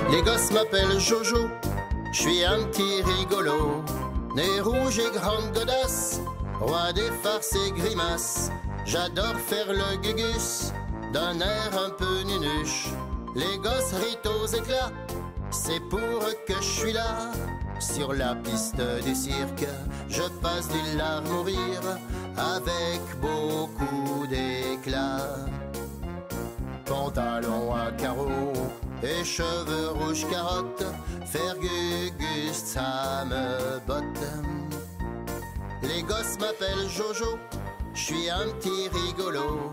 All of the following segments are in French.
Les gosses m'appellent Jojo, je suis un petit rigolo. Nez rouge et grande godasse, roi des farces et grimaces. J'adore faire le gugus, d'un air un peu nunuche. Les gosses rient aux éclats, c'est pour que je suis là. Sur la piste du cirque, je passe du larme au rire, avec beaucoup d'éclat. Pantalon à carreaux et cheveux rouges carottes, faire gugus, ça me botte. Les gosses m'appellent Jojo, je suis un petit rigolo.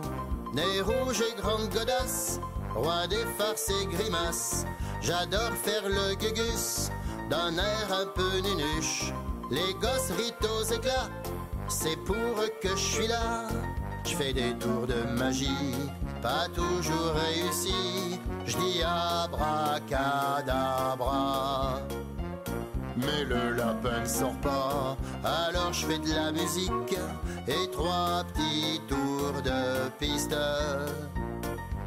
Nez rouge et grande godasse, roi des farces et grimaces. J'adore faire le gugus, d'un air un peu nunuche. Les gosses rient aux éclats, c'est pour que je suis là. Je fais des tours de magie, pas toujours réussi. Je dis abracadabra, mais le lapin ne sort pas. Alors je fais de la musique et 3 petits tours de piste.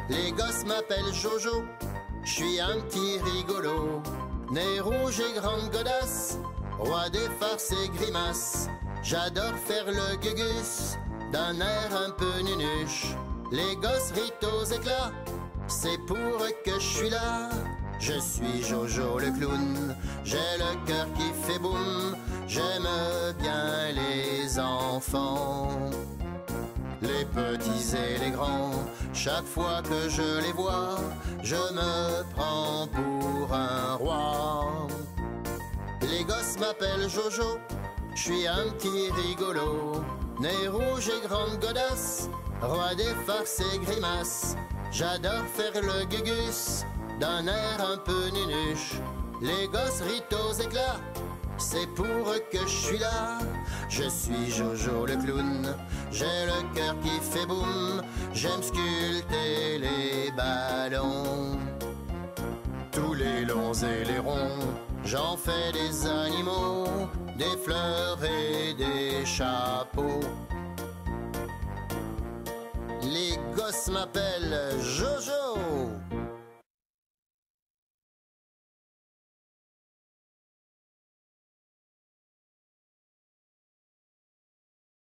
Les gosses m'appellent Jojo, je suis un petit rigolo. Nez rouge et grande godasse, roi des farces et grimaces. J'adore faire le gugus, d'un air un peu nunuche. Les gosses rient aux éclats, c'est pour que je suis là. Je suis Jojo le clown, j'ai le cœur qui fait boum. J'aime bien les enfants, les petits et les grands. Chaque fois que je les vois, je me prends pour un roi. Les gosses m'appellent Jojo, je suis un petit rigolo. Nez rouge et grande godasse, roi des farces et grimaces. J'adore faire le gugus, d'un air un peu nunuche. Les gosses rient aux éclats, c'est pour que je suis là. Je suis Jojo le clown, j'ai le cœur qui fait boum. J'aime sculpter les ballons, tous les longs et les ronds. J'en fais des animaux, des fleurs et des chapeaux. Les gosses m'appellent Jojo.